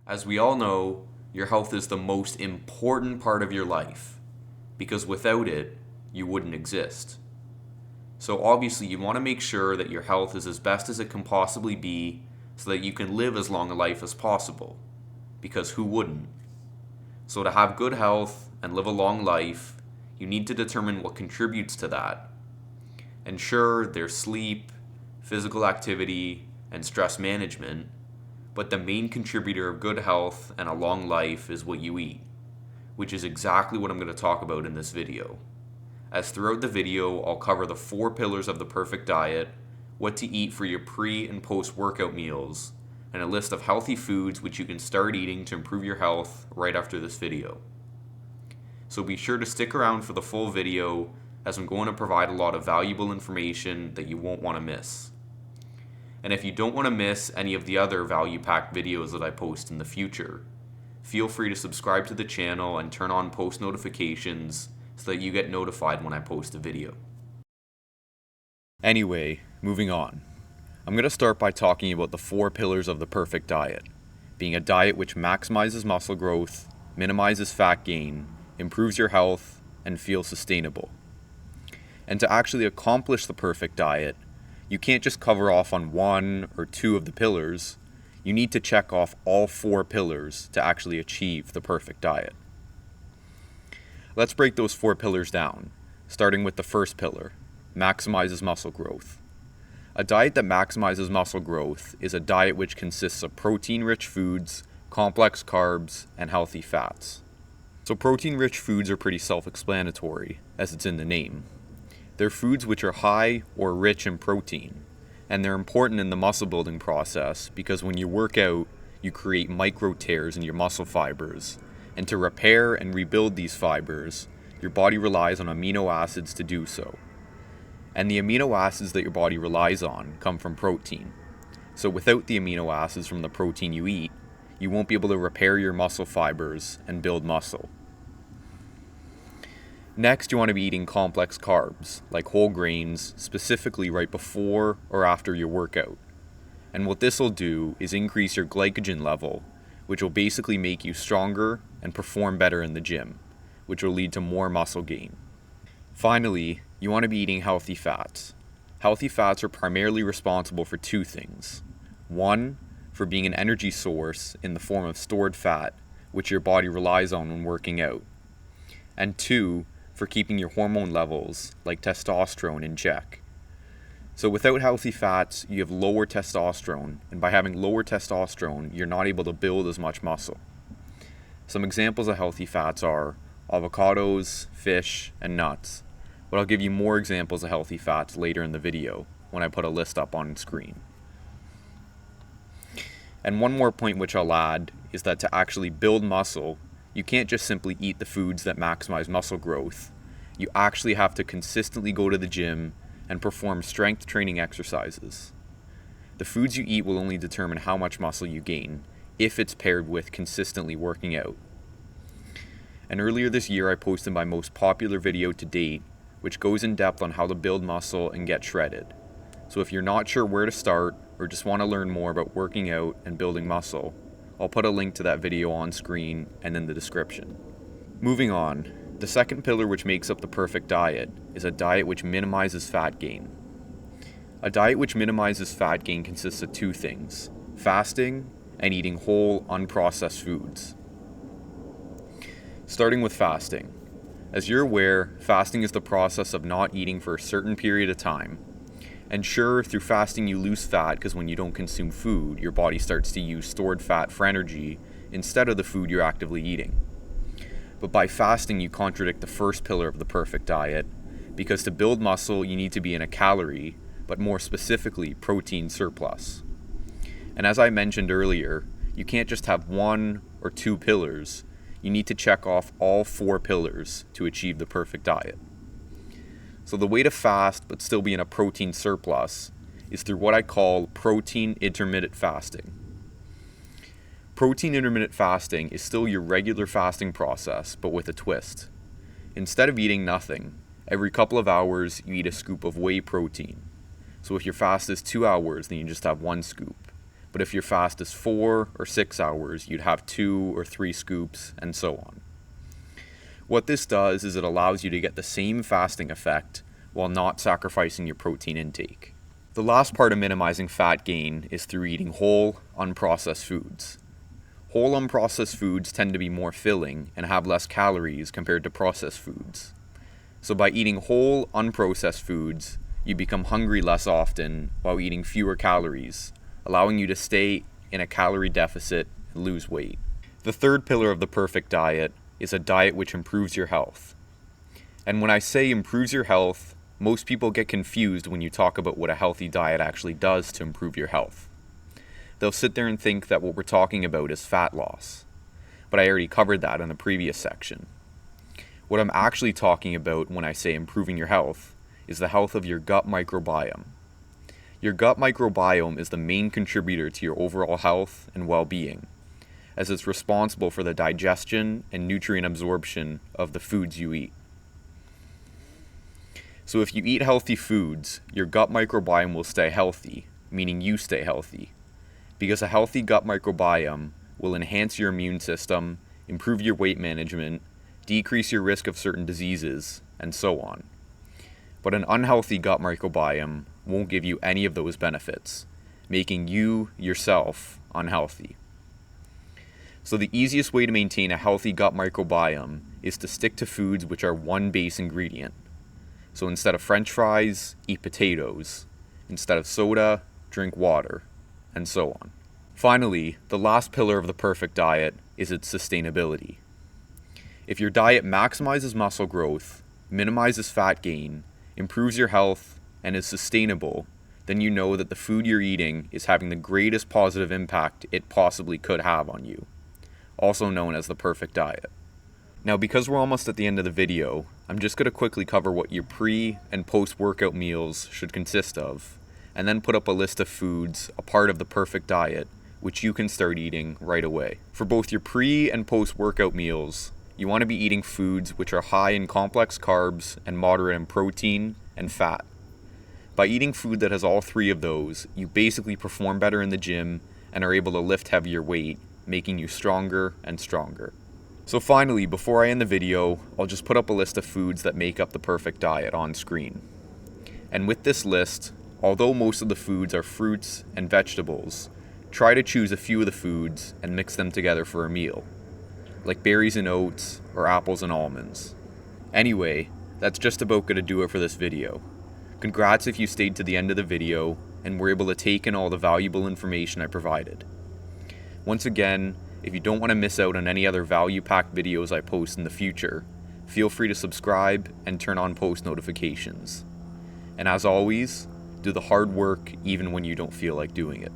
As we all know, your health is the most important part of your life because without it, you wouldn't exist. So obviously, you want to make sure that your health is as best as it can possibly be so that you can live as long a life as possible, because who wouldn't? So to have good health and live a long life, you need to determine what contributes to that. And sure, there's sleep, physical activity, and stress management, but the main contributor of good health and a long life is what you eat, which is exactly what I'm going to talk about in this video. As throughout the video, I'll cover the 4 pillars of the perfect diet, what to eat for your pre- and post-workout meals, and a list of healthy foods which you can start eating to improve your health right after this video. So be sure to stick around for the full video, as I'm going to provide a lot of valuable information that you won't want to miss. And if you don't want to miss any of the other value-packed videos that I post in the future, feel free to subscribe to the channel and turn on post notifications so that you get notified when I post a video. Anyway, moving on. I'm going to start by talking about the 4 pillars of the perfect diet, being a diet which maximizes muscle growth, minimizes fat gain, improves your health, and feels sustainable. And to actually accomplish the perfect diet, you can't just cover off on 1 or 2 of the pillars. You need to check off all 4 pillars to actually achieve the perfect diet. Let's break those 4 pillars down, starting with the first pillar, maximizes muscle growth. A diet that maximizes muscle growth is a diet which consists of protein-rich foods, complex carbs, and healthy fats. So protein-rich foods are pretty self-explanatory, as it's in the name. They're foods which are high or rich in protein, and they're important in the muscle building process because when you work out, you create micro tears in your muscle fibers, and to repair and rebuild these fibers, your body relies on amino acids to do so. And the amino acids that your body relies on come from protein. So without the amino acids from the protein you eat, you won't be able to repair your muscle fibers and build muscle. Next, you want to be eating complex carbs, like whole grains, specifically right before or after your workout. And what this will do is increase your glycogen level, which will basically make you stronger and perform better in the gym, which will lead to more muscle gain. Finally, you want to be eating healthy fats. Healthy fats are primarily responsible for 2 things. 1, for being an energy source in the form of stored fat, which your body relies on when working out. And 2, for keeping your hormone levels, like testosterone, in check. So without healthy fats, you have lower testosterone, and by having lower testosterone, you're not able to build as much muscle. Some examples of healthy fats are avocados, fish, and nuts, but I'll give you more examples of healthy fats later in the video when I put a list up on screen. And one more point which I'll add is that to actually build muscle, you can't just simply eat the foods that maximize muscle growth. You actually have to consistently go to the gym and perform strength training exercises. The foods you eat will only determine how much muscle you gain if it's paired with consistently working out. And earlier this year I posted my most popular video to date, which goes in depth on how to build muscle and get shredded. So if you're not sure where to start or just want to learn more about working out and building muscle, I'll put a link to that video on screen and in the description. Moving on, the second pillar which makes up the perfect diet is a diet which minimizes fat gain. A diet which minimizes fat gain consists of 2 things, fasting and eating whole, unprocessed foods. Starting with fasting. As you're aware, fasting is the process of not eating for a certain period of time. And sure, through fasting you lose fat because when you don't consume food, your body starts to use stored fat for energy instead of the food you're actively eating. But by fasting, you contradict the first pillar of the perfect diet, because to build muscle, you need to be in a calorie, but more specifically, protein surplus. And as I mentioned earlier, you can't just have 1 or 2 pillars. You need to check off all 4 pillars to achieve the perfect diet. So the way to fast but still be in a protein surplus is through what I call protein intermittent fasting. Protein intermittent fasting is still your regular fasting process, but with a twist. Instead of eating nothing, every couple of hours you eat a scoop of whey protein. So if your fast is 2 hours, then you just have 1 scoop. but if your fast is 4 or 6 hours, you'd have 2 or 3 scoops, and so on. What this does is it allows you to get the same fasting effect while not sacrificing your protein intake. The last part of minimizing fat gain is through eating whole, unprocessed foods. Whole, unprocessed foods tend to be more filling and have less calories compared to processed foods. So by eating whole, unprocessed foods, you become hungry less often while eating fewer calories, allowing you to stay in a calorie deficit and lose weight. The third pillar of the perfect diet is a diet which improves your health. And when I say improves your health, most people get confused when you talk about what a healthy diet actually does to improve your health. They'll sit there and think that what we're talking about is fat loss, but I already covered that in the previous section. What I'm actually talking about when I say improving your health is the health of your gut microbiome. Your gut microbiome is the main contributor to your overall health and well-being, as it's responsible for the digestion and nutrient absorption of the foods you eat. So if you eat healthy foods, your gut microbiome will stay healthy, meaning you stay healthy, because a healthy gut microbiome will enhance your immune system, improve your weight management, decrease your risk of certain diseases, and so on. But an unhealthy gut microbiome won't give you any of those benefits, making you, yourself, unhealthy. So the easiest way to maintain a healthy gut microbiome is to stick to foods which are one base ingredient. So instead of French fries, eat potatoes. Instead of soda, drink water, and so on. Finally, the last pillar of the perfect diet is its sustainability. If your diet maximizes muscle growth, minimizes fat gain, improves your health, and is sustainable, then you know that the food you're eating is having the greatest positive impact it possibly could have on you, also known as the perfect diet. Now, because we're almost at the end of the video, I'm just going to quickly cover what your pre- and post-workout meals should consist of, and then put up a list of foods, a part of the perfect diet, which you can start eating right away. For both your pre- and post-workout meals, you want to be eating foods which are high in complex carbs and moderate in protein and fat. By eating food that has all three of those, you basically perform better in the gym and are able to lift heavier weight, making you stronger and stronger. So finally, before I end the video, I'll just put up a list of foods that make up the perfect diet on screen. And with this list, although most of the foods are fruits and vegetables, try to choose a few of the foods and mix them together for a meal, like berries and oats or apples and almonds. Anyway, that's just about going to do it for this video. Congrats if you stayed to the end of the video and were able to take in all the valuable information I provided. Once again, if you don't want to miss out on any other value-packed videos I post in the future, feel free to subscribe and turn on post notifications. And as always, do the hard work even when you don't feel like doing it.